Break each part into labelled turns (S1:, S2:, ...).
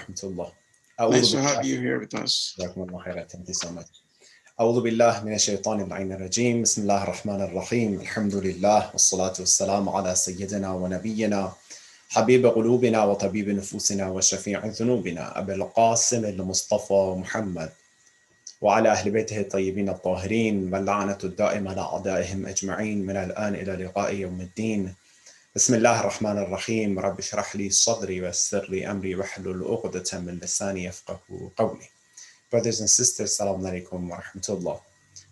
S1: rahmatullah.
S2: Nice to have you here with us.
S1: Thank you so much. أعوذ بالله من الشيطان اللعين الرجيم بسم الله الرحمن الرحيم الحمد لله والصلاة والسلام على سيدنا ونبينا حبيب قلوبنا وطبيب نفوسنا وشفيع ذنوبنا أبي القاسم المصطفى محمد وعلى أهل بيته الطيبين الطاهرين واللعنة الدائمة على أعدائهم أجمعين من الآن إلى لقاء يوم الدين بسم الله الرحمن الرحيم رب اشرح لي صدري ويسر لي أمري واحلل عقدة من لساني يفقه قولي. Brothers and sisters, Assalamu alaikum wa rahmatullah.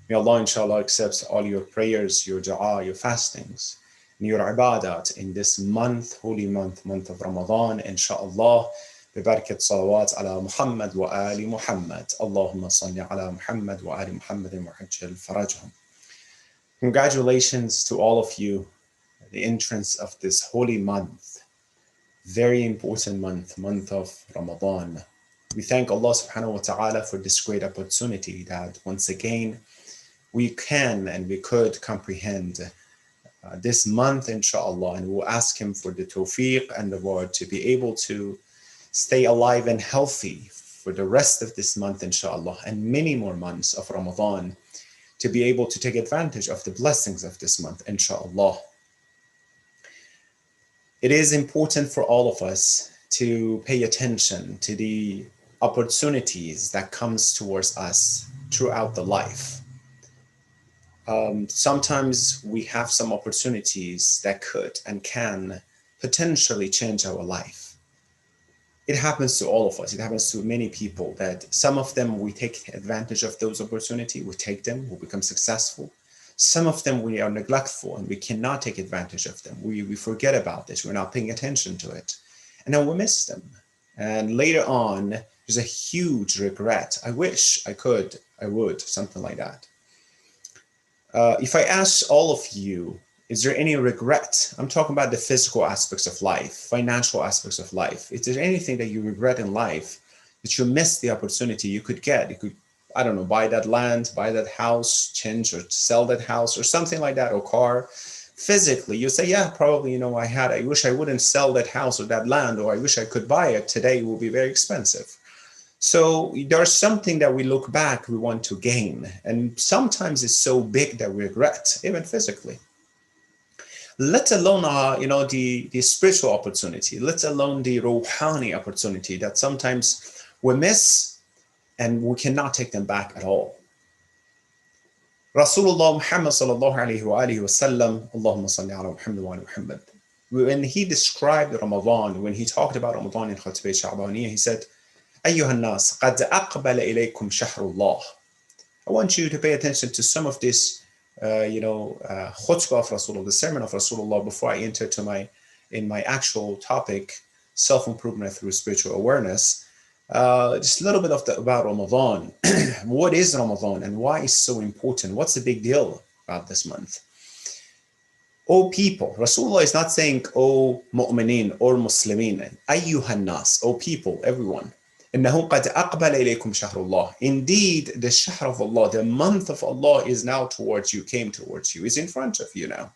S1: May Allah inshallah accepts all your prayers, your dua, your fastings, and your ibadat in this month, holy month of Ramadan, inshallah. ببركة صلوات على محمد وآل محمد. اللهم صل على محمد وآل محمد وعجل فرجهم. Congratulations to all of you, the entrance of this holy month, very important month of Ramadan. We thank Allah subhanahu wa ta'ala for this great opportunity that once again we can and we could comprehend this month inshallah, and we'll ask him for the tawfiq and the word to be able to stay alive and healthy for the rest of this month inshallah and many more months of Ramadan, to be able to take advantage of the blessings of this month inshallah. It is important for all of us to pay attention to the opportunities that comes towards us throughout the life. Sometimes we have some opportunities that could and can potentially change our life. It happens to all of us. It happens to many people that some of them we take advantage of those opportunities, we take them, we become successful. Some of them we are neglectful and we cannot take advantage of them. We forget about this, we're not paying attention to it. And then we miss them. And later on, there's a huge regret. I wish I could, I would, something like that. If I ask all of you, is there any regret? I'm talking about the physical aspects of life, financial aspects of life. Is there anything that you regret in life that you missed the opportunity you could get? You could, I don't know, buy that land, buy that house, change or sell that house or something like that, or car. Physically, you say, yeah, probably, I wish I wouldn't sell that house or that land, or I wish I could buy it. Today it will be very expensive. So there's something that we look back, we want to gain. And sometimes it's so big that we regret, even physically. Let alone, the spiritual opportunity, let alone the ruhani opportunity that sometimes we miss and we cannot take them back at all. Rasulullah Muhammad sallallahu alayhi wa alihi wa sallam, Allahumma salli ala Muhammad wa ala Muhammad. When he described Ramadan, when he talked about Ramadan in Khutbah Sha'baniyah, he said, أيها الناس قد أقبل إليكم شهر الله. I want you to pay attention to some of this, khutbah of Rasulullah, the sermon of Rasulullah, before I enter to my actual topic, self-improvement through spiritual awareness. Just a little bit about Ramadan. What is Ramadan and why is so important? What's the big deal about this month? O people, Rasulullah is not saying, O mu'mineen or muslimin, ayyuhan nas, O people, everyone. إنه قد أقبل إليكم شهر الله. Indeed, the shahr of Allah, the month of Allah is now towards you, came towards you, is in front of you now.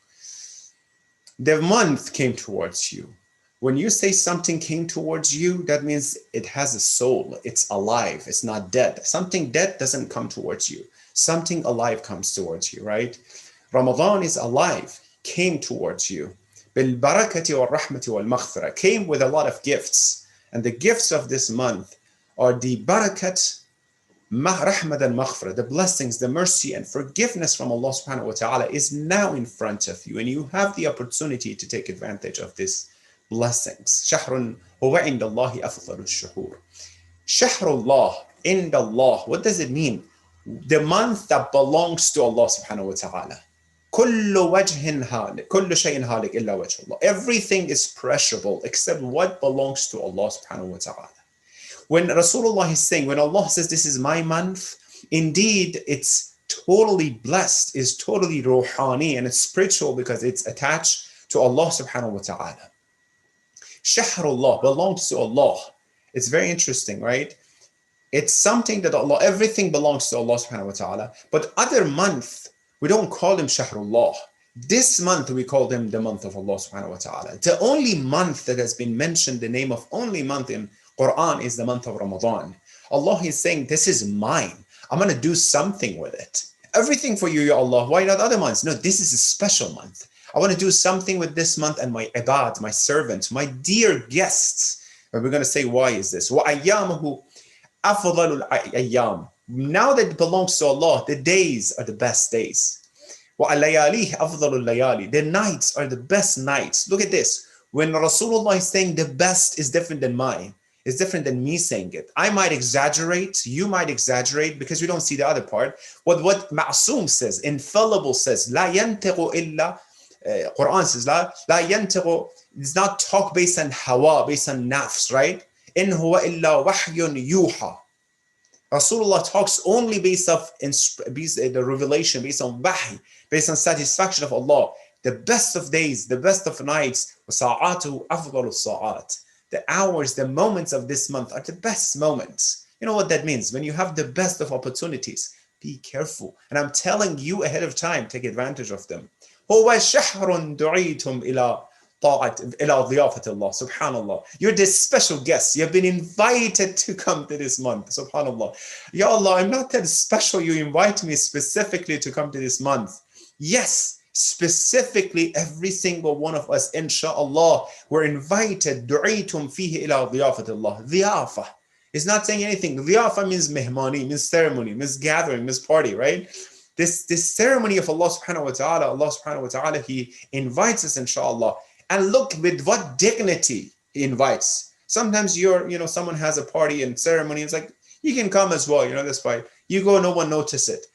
S1: The month came towards you. When you say something came towards you, that means it has a soul. It's alive. It's not dead. Something dead doesn't come towards you. Something alive comes towards you, right? Ramadan is alive, came towards you. بالبركة والرحمة والمغفرة, came with a lot of gifts. And the gifts of this month are the barakat, rahmat and maghfirah, the blessings, the mercy and forgiveness from Allah subhanahu wa ta'ala is now in front of you. And you have the opportunity to take advantage of these blessings. شهر هو عند الله أفضل الشهور. شهر الله عند الله. What does it mean? The month that belongs to Allah subhanahu wa ta'ala. كل وجه هالك, كل شيء هالك إلا وجه الله. Everything is perishable except what belongs to Allah subhanahu wa ta'ala. When Rasulullah is saying, when Allah says this is my month, indeed it's totally blessed, is totally ruhani, and it's spiritual because it's attached to Allah subhanahu wa ta'ala. Shahrullah belongs to Allah. It's very interesting, right? It's something that Allah, everything belongs to Allah subhanahu wa ta'ala. But other month, we don't call him Shahrullah. This month, we call him the month of Allah subhanahu wa ta'ala. The only month that has been mentioned, the name of only month in Quran is the month of Ramadan. Allah is saying, this is mine. I'm going to do something with it. Everything for you, Ya Allah. Why not other months? No, this is a special month. I want to do something with this month and my ibad, my servants, my dear guests. And we're going to say, why is this? وَأَيَّامُهُ أَفْضَلُ الْأَيَّامِ. Now that it belongs to Allah, the days are the best days. وَعَلَيَالِهِ أَفْضَلُ اللَّيَالِ. The nights are the best nights. Look at this. When Rasulullah is saying the best is different than mine, it's different than me saying it. I might exaggerate, you might exaggerate because we don't see the other part. What Ma'soom says, infallible says, لا ينطق إلا, Quran says, لا ينطق, it's not talk based on hawa, based on nafs, right? إن هو إلا وحي يوحى. Rasulullah talks only based on the revelation, based on wahy, based on satisfaction of Allah. The best of days, the best of nights, وَسَاعَاتُهُ أَفْضَلُ السَّاعَاتِ. The hours, the moments of this month are the best moments. You know what that means? When you have the best of opportunities, be careful. And I'm telling you ahead of time, take advantage of them. هُوَ شَهْرٌ دُعِيتُمْ إِلَى ضِيَافَةِ اللَّهِ. Subhanallah. You're this special guest. You've been invited to come to this month. Subhanallah. Ya Allah, I'm not that special. You invite me specifically to come to this month. Yes, specifically every single one of us, inshallah, we're invited. دُعِيتُمْ فِيهِ إِلَى ضِيَافَةِ اللَّهِ. ضِيَافَةِ. It's not saying anything. ضِيَافَة means mehmani, means ceremony, means gathering, means party, right? This ceremony of Allah subhanahu wa ta'ala, He invites us, inshallah. And look with what dignity He invites. Sometimes someone has a party and ceremony. It's like, you can come as well. That's fine. You go, no one notice it.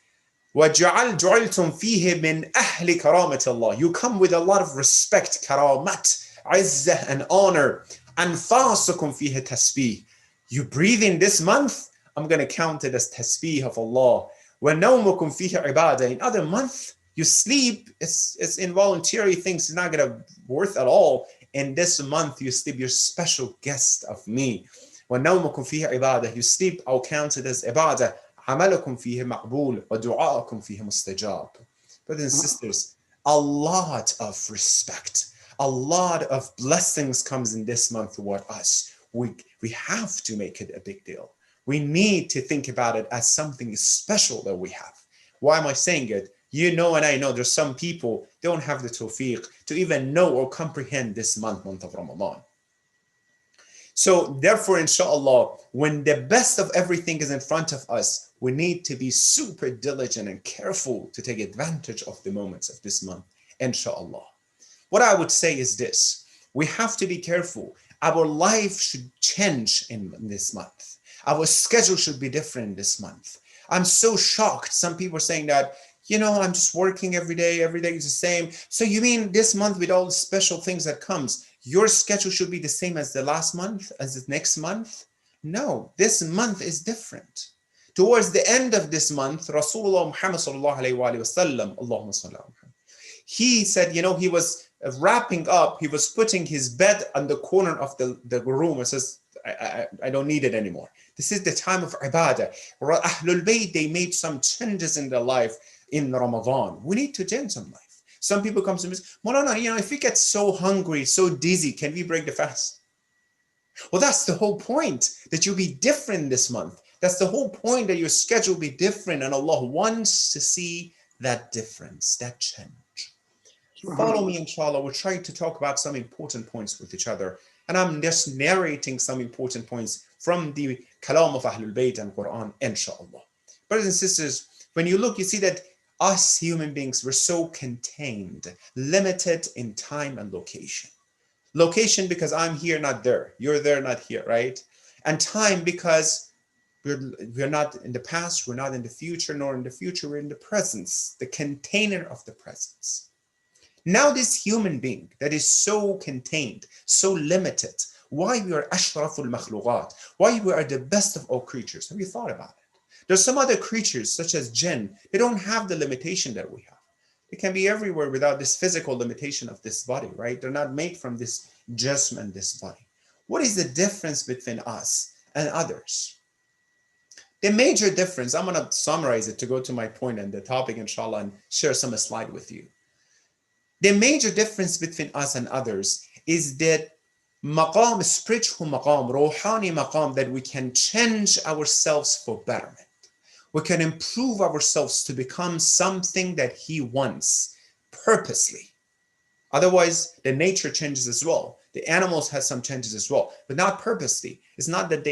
S1: وَجَعَلْتُمْ فِيهِ مِنْ أَهْلِ كَرَامَةِ اللَّهِ. You come with a lot of respect, karamat, izzah, and honor. أَنْفَاسُكُمْ فِيهِ تَسْبِيهِ. You breathe in this month, I'm going to count it as tasbih of Allah. وَنَوْمُكُمْ فِيهِ عِبَادَةً. In other month, you sleep, it's involuntary things, it's not going to worth at all. In this month, you sleep, you're special guest of me. وَنَوْمُكُمْ فِيهِ عِبَادَةً. You sleep, I'll count it as ibadah. عملكم فيه مقبول ودعاءكم فيه مستجاب. Brothers and sisters, a lot of respect, a lot of blessings comes in this month toward us. We have to make it a big deal. We need to think about it as something special that we have. Why am I saying it? You know, and I know there's some people don't have the tawfiq to even know or comprehend this month of Ramadan. So therefore, inshallah, when the best of everything is in front of us, we need to be super diligent and careful to take advantage of the moments of this month, inshallah. What I would say is this: we have to be careful. Our life should change in this month. Our schedule should be different in this month. I'm so shocked. Some people are saying that, I'm just working every day is the same. So you mean this month with all the special things that comes, your schedule should be the same as the last month, as the next month? No, this month is different. Towards the end of this month, Rasulullah Muhammad sallallahu alayhi wa sallam, Allahumma salli ala Muhammad, he said, he was wrapping up, he was putting his bed on the corner of the room and says, I don't need it anymore. This is the time of ibadah. Ahlul Bayt, they made some changes in their life in Ramadan. We need to change some life. Some people come to me and say, Maulana, if we get so hungry, so dizzy, can we break the fast? Well, that's the whole point, that you'll be different this month. That's the whole point, that your schedule will be different, and Allah wants to see that difference, that change. Follow me, inshallah. We're trying to talk about some important points with each other, and I'm just narrating some important points from the kalam of Ahlul Bayt and Quran, inshallah. Brothers and sisters, when you look, you see that us human beings, we're so contained, limited in time and location. Location because I'm here, not there. You're there, not here, right? And time because we're not in the past, we're not in the future, nor in the future, we're in the presence, the container of the presence. Now this human being that is so contained, so limited, why we are ashraful makhluqat, why we are the best of all creatures. Have you thought about it? There's some other creatures such as jinn, they don't have the limitation that we have. They can be everywhere without this physical limitation of this body, right? They're not made from this jism and this body. What is the difference between us and others? The major difference, I'm going to summarize it to go to my point and the topic, inshallah, and share some slide with you. The major difference between us and others is that maqam, spiritual maqam, ruhani maqam, that we can change ourselves for betterment. We can improve ourselves to become something that He wants purposely. Otherwise, the nature changes as well. The animals have some changes as well, but not purposely. It's not that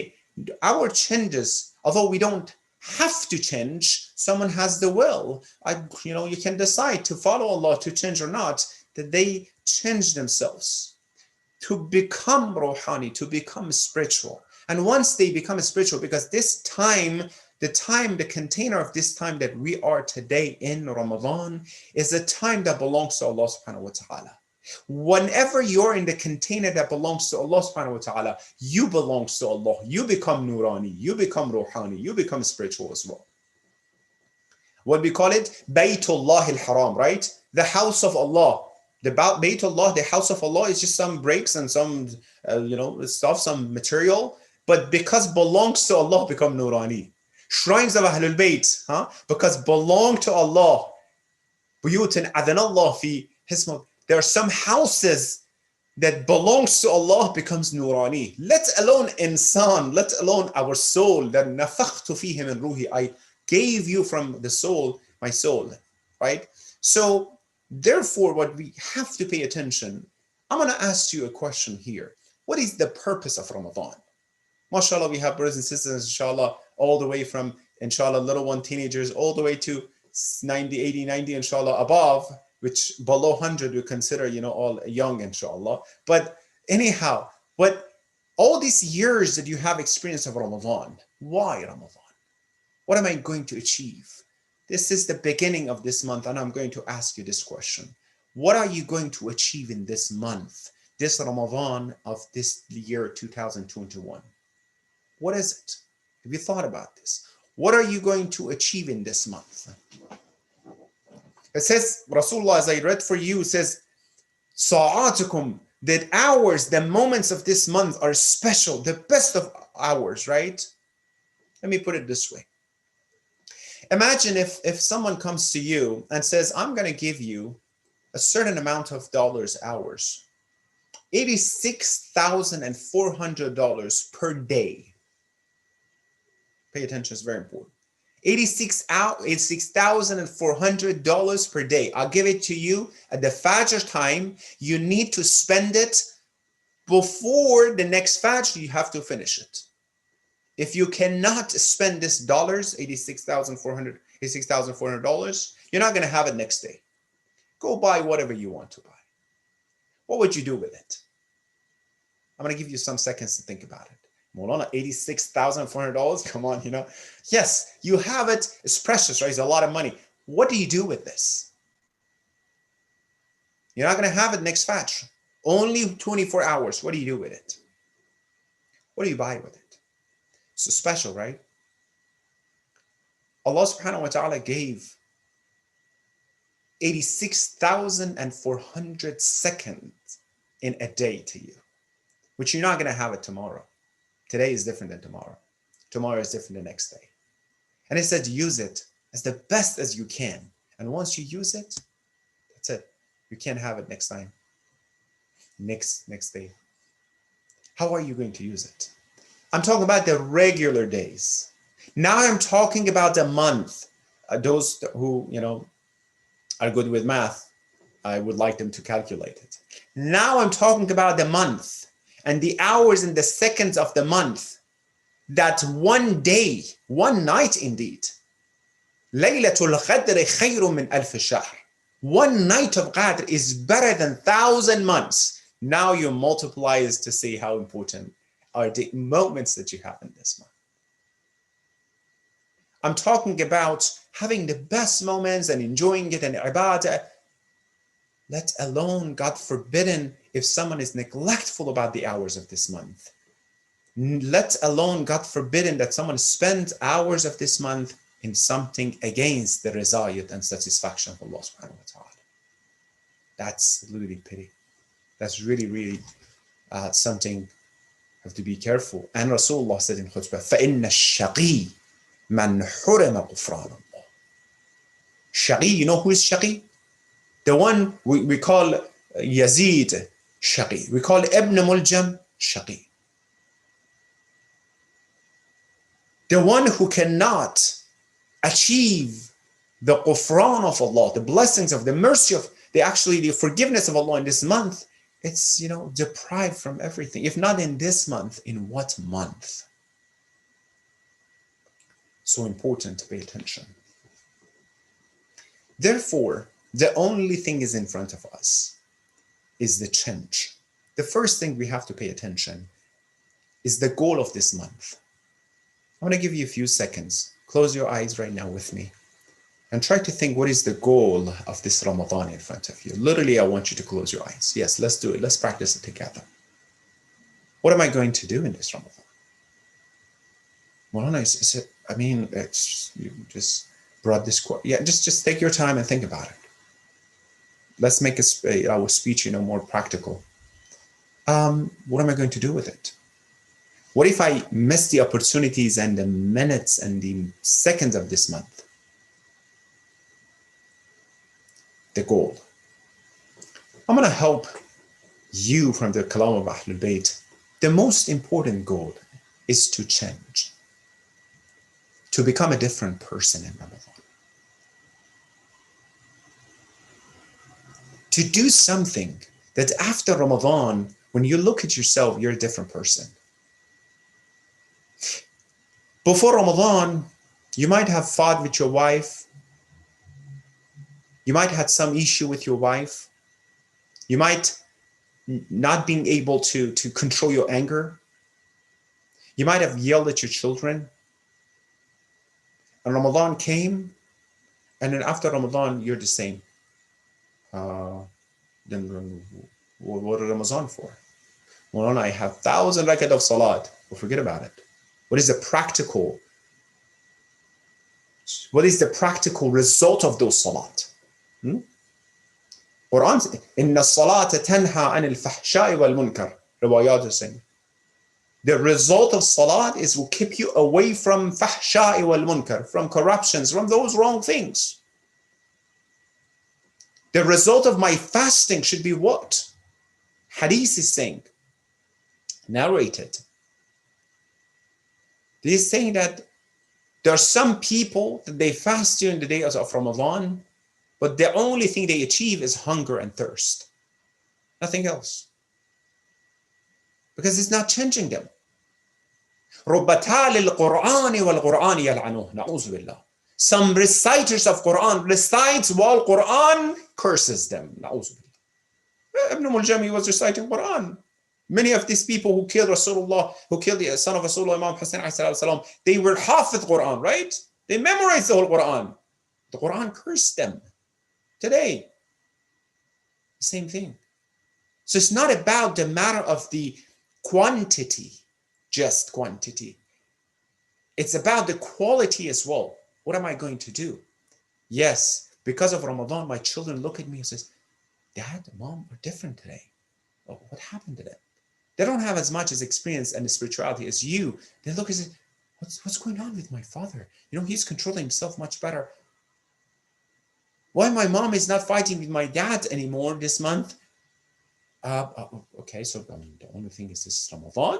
S1: our changes, although we don't have to change, someone has the will. You can decide to follow Allah, to change or not, that they change themselves to become ruhani, to become spiritual. And once they become spiritual, because this time, the container of this time that we are today in Ramadan is a time that belongs to Allah subhanahu wa ta'ala. Whenever you're in the container that belongs to Allah subhanahu wa ta'ala, you belong to Allah. You become nurani, you become ruhani, you become spiritual as well. What we call it? Baytullah al-Haram, right? The house of Allah. The Baytullah, the house of Allah, is just some bricks and some, stuff, some material. But because belongs to Allah, become nurani. Shrines of Ahlul Bayt, because belong to Allah. Buyutin adhan Allah fi hismah. There are some houses that belongs to Allah becomes nurani. Let alone insan, let alone our soul. That nafakhtu fihi min ruhi. I gave you from the soul, my soul, right? So therefore, what we have to pay attention, I'm going to ask you a question here. What is the purpose of Ramadan? MashaAllah, we have brothers and sisters, inshallah, all the way from, inshallah, little one teenagers, all the way to 90, 80, 90, inshallah, above, which below 100 we consider, all young, inshallah. But anyhow, all these years that you have experience of Ramadan, why Ramadan? What am I going to achieve? This is the beginning of this month, and I'm going to ask you this question. What are you going to achieve in this month, this Ramadan of this year 2021? What is it? Have you thought about this? What are you going to achieve in this month? It says, Rasulullah, as I read for you, says, Sa'atukum, that hours, the moments of this month are special, the best of hours, right? Let me put it this way. Imagine if someone comes to you and says, I'm going to give you a certain amount of hours, $86,400 per day. Pay attention, it's very important. $86,400 per day. I'll give it to you at the Fajr time. You need to spend it before the next Fajr. You have to finish it. If you cannot spend this $86,400, you're not going to have it next day. Go buy whatever you want to buy. What would you do with it? I'm going to give you some seconds to think about it. Maulana, $86,400? Come on, Yes, you have it. It's precious, right? It's a lot of money. What do you do with this? You're not going to have it next Fajr. Only 24 hours. What do you do with it? What do you buy with it? So special, right? Allah subhanahu wa ta'ala gave 86,400 seconds in a day to you, which you're not going to have it tomorrow. Today is different than tomorrow. Tomorrow is different than the next day. And it said use it as the best as you can. And once you use it, that's it. You can't have it next time. Next day. How are you going to use it? I'm talking about the regular days. Now I'm talking about the month. Those who, are good with math, I would like them to calculate it. Now I'm talking about the month and the hours and the seconds of the month. That one day, one night indeed. Laylatul Qadr khayrun min alf shahr. One night of Qadr is better than 1,000 months. Now you multiply is to see how important are the moments that you have in this month. I'm talking about having the best moments and enjoying it and ibadah. Let alone, God forbidden, if someone is neglectful about the hours of this month. Let alone, God forbidden, that someone spends hours of this month in something against the rizayat and satisfaction of Allah subhanahu wa ta'ala. That's really pity. That's really something. Have to be careful. And Rasulullah said in khutbah, فَإِنَّ الشَّقِي مَنْ حُرِمَ غُفْرَانَ اللَّهِ. Shaqi, you know who is Shaqi? The one we call Yazid shaqi. We call Ibn Muljam shaqi. The one who cannot achieve the ghufran of Allah, the blessings of the mercy of the forgiveness of Allah in this month, it's deprived from everything. If not in this month, in what month? So important to pay attention. Therefore, the only thing is in front of us is the change. The first thing we have to pay attention is the goal of this month. I want to give you a few seconds. Close your eyes right now with me and try to think, what is the goal of this Ramadan in front of you? Literally, I want you to close your eyes. Yes, let's do it. Let's practice it together. What am I going to do in this Ramadan? Maulana, you just brought this quote. Yeah, just take your time and think about it. Let's make our speech, more practical. What am I going to do with it? What if I miss the opportunities and the minutes and the seconds of this month? The goal. I'm going to help you from the Kalam of Ahlul Bayt. The most important goal is to change, to become a different person in Ramadan. To do something that after Ramadan, when you look at yourself, you're a different person. Before Ramadan, you might have fought with your wife. You might have had some issue with your wife. You might not being able to control your anger. You might have yelled at your children. And Ramadan came, and then after Ramadan, you're the same. Then what is Ramadan for? Well, I have 1,000 rakat of salat. Well, forget about it. What is the practical result of those salat? Quran, inna salata tanha anil fahsha'i wal munkar. Riwayat is saying. The result of salat will keep you away from fahsha'i wal munkar, from corruptions, from those wrong things. The result of my fasting should be what? Hadith is saying, narrated. He's saying that there are some people that they fast during the days of Ramadan, but the only thing they achieve is hunger and thirst. Nothing else. Because it's not changing them. Some reciters of Quran recites while Quran curses them. Ibn Muljam was reciting Quran. Many of these people who killed Rasulullah, who killed the son of Rasulullah, Imam Hussein, they were hafid Quran, right? They memorized the whole Quran. The Quran cursed them. Today, same thing. So it's not about the matter of the quantity, just quantity. It's about the quality as well. What am I going to do? Yes, because of Ramadan, my children look at me and says, Dad, Mom, we're different today. Oh, what happened to them? They don't have as much as experience and spirituality as you. They look and say, what's going on with my father? He's controlling himself much better. Why my mom is not fighting with my dad anymore this month? Okay, so the only thing is this Ramadan.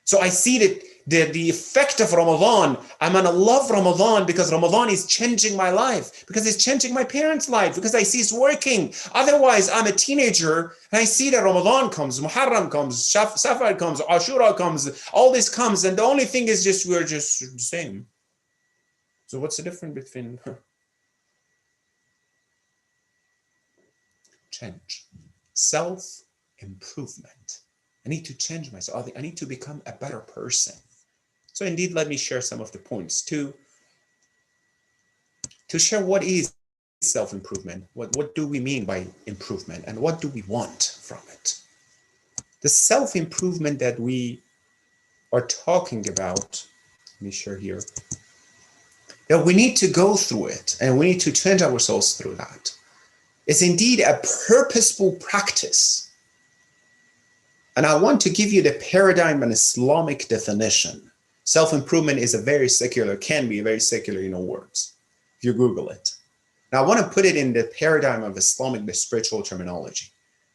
S1: So I see that the effect of Ramadan. I'm going to love Ramadan because Ramadan is changing my life, because it's changing my parents' life, because I see it's working. Otherwise, I'm a teenager and I see that Ramadan comes, Muharram comes, Safar comes, Ashura comes, all this comes, and the only thing is we're just the same. So what's the difference between change, self-improvement? I need to change myself. I need to become a better person. So indeed, let me share some of the points to share what is self-improvement. What do we mean by improvement, and what do we want from it? The self-improvement that we are talking about, let me share here, that we need to go through it and we need to change ourselves through that. It's indeed a purposeful practice. And I want to give you the paradigm and Islamic definition. Self-improvement is can be a very secular, words, if you Google it. Now, I want to put it in the paradigm of Islamic, the spiritual terminology.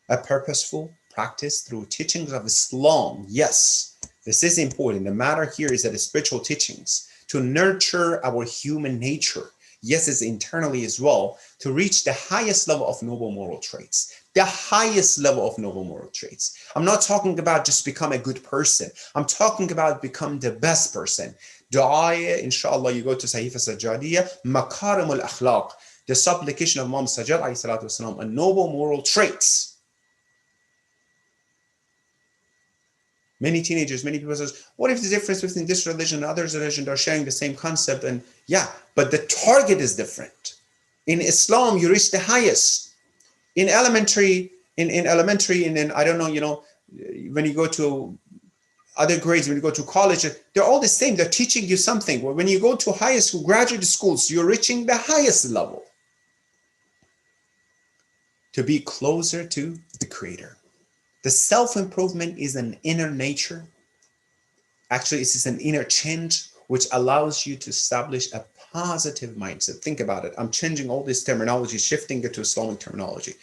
S1: A purposeful practice through teachings of Islam. Yes, this is important. The matter here is that the spiritual teachings to nurture our human nature. Yes, it's internally as well, to reach the highest level of noble moral traits. The highest level of noble moral traits. I'm not talking about just become a good person. I'm talking about become the best person. Dua, inshallah, you go to Sahifa Sajjadiyya, Makarim al-Akhlaq, the supplication of Imam Sajjad, alayhi salatu wasalam, and noble moral traits. Many teenagers, many people say, what if the difference between this religion and others religion are sharing the same concept? And yeah, but the target is different. In Islam, you reach the highest. In elementary, in I don't know, when you go to other grades, when you go to college, they're all the same. They're teaching you something. When you go to high school, graduate schools, you're reaching the highest level to be closer to the Creator. The self-improvement is an inner nature. Actually, it's an inner change which allows you to establish a positive mindset. Think about it. I'm changing all this terminology, shifting it to Islamic terminology.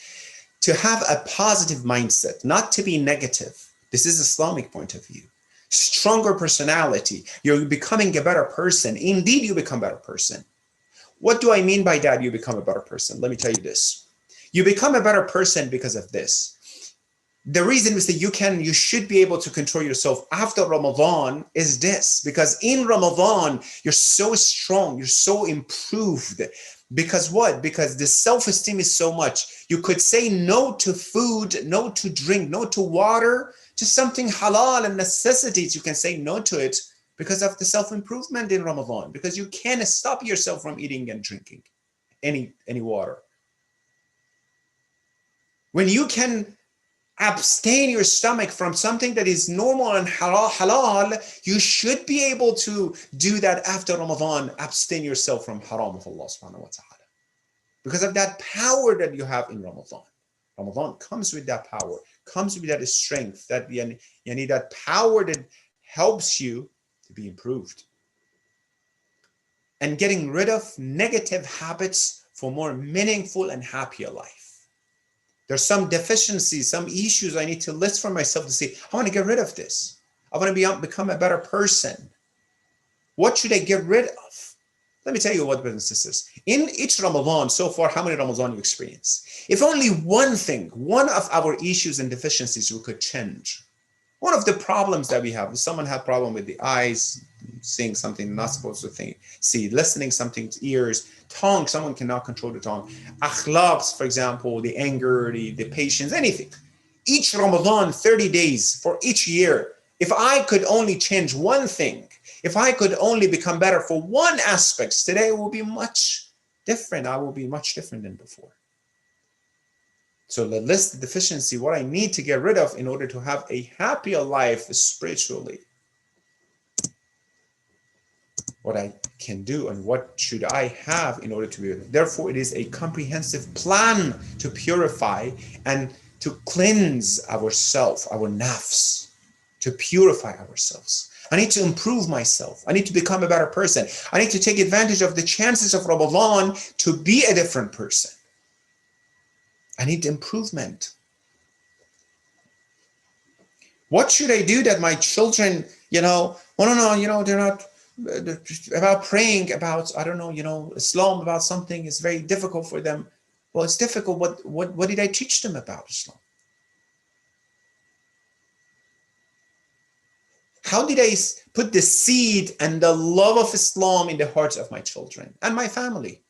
S1: To have a positive mindset, not to be negative. This is Islamic point of view. Stronger personality. You're becoming a better person. Indeed, you become a better person. What do I mean by that? You become a better person. Let me tell you this. You become a better person because of this. The reason is that you should be able to control yourself after Ramadan is this, because in Ramadan, you're so strong, you're so improved. Because what? Because the self-esteem is so much. You could say no to food, no to drink, no to water, to something halal and necessities. You can say no to it because of the self-improvement in Ramadan, because you can't stop yourself from eating and drinking any water. When you can abstain your stomach from something that is normal and halal, you should be able to do that after Ramadan. Abstain yourself from haram of Allah subhanahu wa ta'ala. Because of that power that you have in Ramadan. Ramadan comes with that power, comes with that strength, that power that helps you to be improved. And getting rid of negative habits for more meaningful and happier life. There's some deficiencies, some issues I need to list for myself to say, I want to get rid of this. I want to become a better person. What should I get rid of? Let me tell you what, brothers and sisters. In each Ramadan, so far, how many Ramadan you experience? If only one thing, one of our issues and deficiencies we could change. One of the problems that we have, if someone had a problem with the eyes, seeing something not supposed to see, listening something to ears, tongue, someone cannot control the tongue. Akhlaqs, for example, the anger, the patience, anything. Each Ramadan, 30 days for each year. If I could only change one thing, if I could only become better for one aspect, today will be much different. I will be much different than before. So the list of deficiency, what I need to get rid of in order to have a happier life spiritually. What I can do and what should I have in order to be. Therefore, it is a comprehensive plan to purify and to cleanse ourselves, our nafs, to purify ourselves. I need to improve myself. I need to become a better person. I need to take advantage of the chances of Ramadan to be a different person. I need improvement. What should I do that my children, they're not about praying about, Islam, about something is very difficult for them. Well, it's difficult. What did I teach them about Islam? How did I put the seed and the love of Islam in the hearts of my children and my family?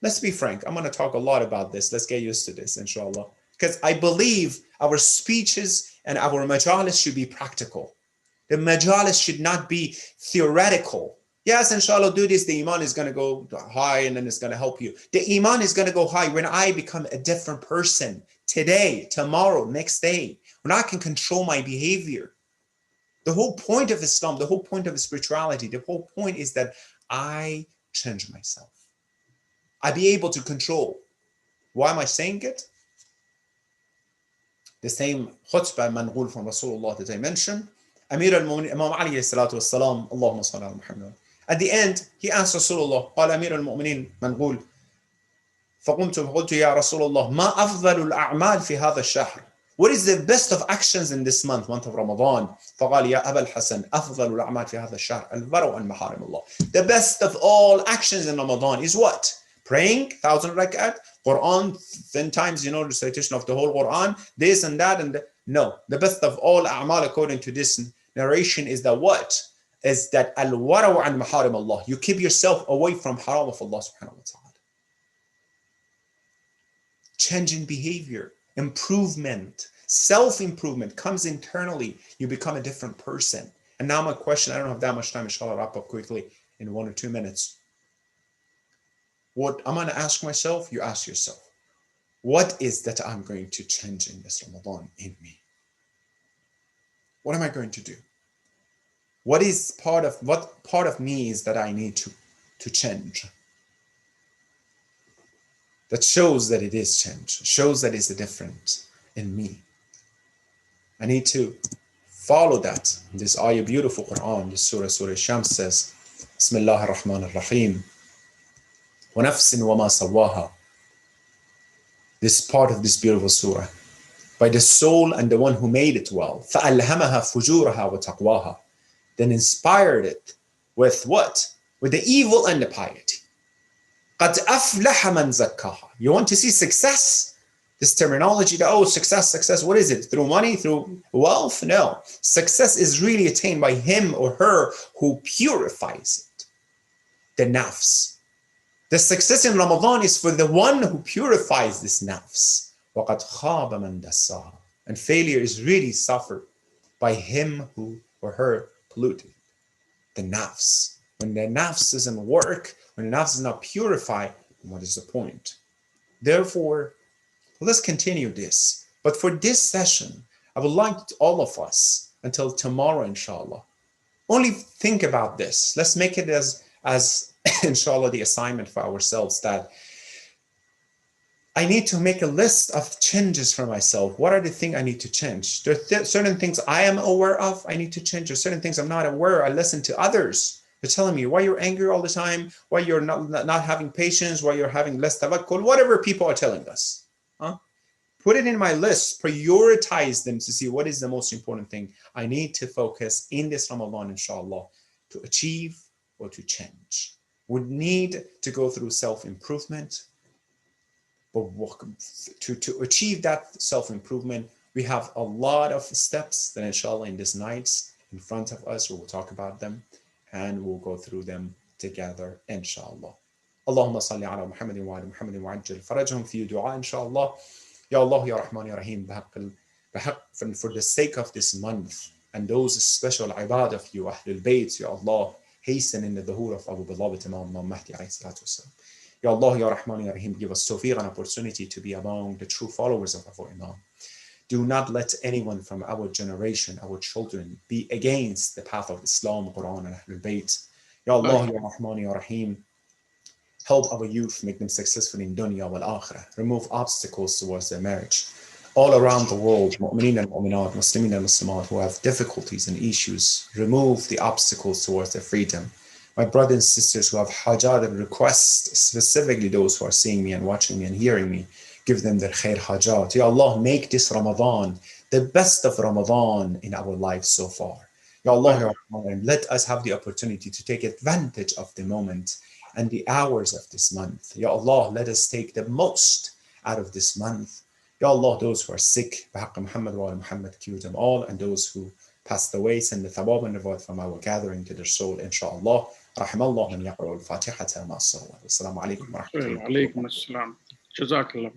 S1: Let's be frank. I'm going to talk a lot about this. Let's get used to this, inshallah. Because I believe our speeches and our majalis should be practical. The majalis should not be theoretical. Yes, inshallah, do this. The iman is going to go high and then it's going to help you. The iman is going to go high when I become a different person today, tomorrow, next day. When I can control my behavior. The whole point of Islam, the whole point of spirituality, the whole point is that I change myself. I be able to control. Why am I saying it? The same khutbah manqul from Rasulullah that I mentioned. Amir al-Mu'minin, Imam Ali salatu wassalam, Allahumma salli ala Muhammad. At the end, he asked Rasulullah, قال أمير المؤمنين منقول فقمت فقلت يا رسول الله ما أفضل الأعمال في هذا الشهر? What is the best of actions in this month of Ramadan? فقال يا أبا الحسن أفضل الأعمال في هذا الشهر الورع عن محارم الله. The best of all actions in Ramadan is what? Praying 1,000 rak'at, Quran 10 times, recitation of the whole Quran, this and that and no. The best of all a'mal according to this narration is that what? Is that al-wara'u an maharim Allah. You keep yourself away from haram of Allah subhanahu wa ta'ala. Change in behavior, improvement, self-improvement comes internally. You become a different person. And now my question, I don't have that much time, inshallah, I'll wrap up quickly in 1 or 2 minutes. What I'm going to ask myself, you ask yourself. What is that I'm going to change in this Ramadan in me? What am I going to do? What part of me is that I need to change? That shows that it is change, shows that it's a difference in me. I need to follow that. This ayah, beautiful Quran, this Surah Shams says, Bismillah ar-Rahman ar-Rahim, wa nafsin wa ma sawaha. This part of this beautiful surah, by the soul and the one who made it well, فَأَلْهَمَهَا فُجُورَهَا وَتَقْوَاهَا, then inspired it with what? With the evil and the piety. قَدْ أَفْلَحَ مَنْ زَكَّاهَا. You want to see success? This terminology that, success, what is it? Through money, through wealth? No. Success is really attained by him or her who purifies it. The nafs. The success in Ramadan is for the one who purifies this nafs. وَقَدْ خَابَ مَنْ دَسَّاهَا. And failure is really suffered by him who or her polluted the nafs. When the nafs doesn't work, when the nafs is not purified, what is the point? Therefore, let's continue this. But for this session, I would like all of us, until tomorrow, inshallah, only think about this. Let's make it as inshallah, the assignment for ourselves, that I need to make a list of changes for myself. What are the things I need to change? There are certain things I am aware of, I need to change. There are certain things I'm not aware. I listen to others. They're telling me why you're angry all the time, why you're not having patience, why you're having less tawakkul, whatever people are telling us. Put it in my list, prioritize them to see what is the most important thing I need to focus in this Ramadan, inshallah, to achieve or to change. We need to go through self-improvement, but to achieve that self-improvement, we have a lot of steps that inshallah in these nights in front of us, we will talk about them and we'll go through them together, inshallah. Allahumma salli ala Muhammadin wa ala Muhammadin wa ajjal farajhum fi du'a, inshallah. Ya Allah, Ya Rahman, Ya Rahim, for the sake of this month and those special ibadah of you, Ahlul Bayt, Ya Allah, hasten in the dhuhr of our beloved Imam Mahdi alayhi salatu wasalam. Ya Allah, Ya Rahman, Ya Rahim, give us tawfiq and opportunity to be among the true followers of our Imam. Do not let anyone from our generation, our children, be against the path of Islam, Quran, and Ahlul Bayt. Ya Allah, Ya Rahman, Ya Rahim, help our youth, make them successful in dunya wal akhirah. Remove obstacles towards their marriage. All around the world, mu'mineen and mu'minat, muslimin and muslimat who have difficulties and issues, remove the obstacles towards their freedom. My brothers and sisters who have hajat and requests, specifically those who are seeing me and watching me and hearing me, give them their khair hajat. Ya Allah, make this Ramadan the best of Ramadan in our lives so far. Ya Allah, Ya Rahman, let us have the opportunity to take advantage of the moment and the hours of this month. Ya Allah, let us take the most out of this month. Ya Allah, those who are sick, Bahaq Muhammad wa Muhammad, cure them all, and those who passed away, send the thawab and reward from our gathering to their soul, inshallah. Rahimallah man yaqra'u al-Fatihata ma as-salawat. Assalamu alaikum wa rahmatullahi wa barakatuh.
S2: Wa alaikum assalam. Jazakallah.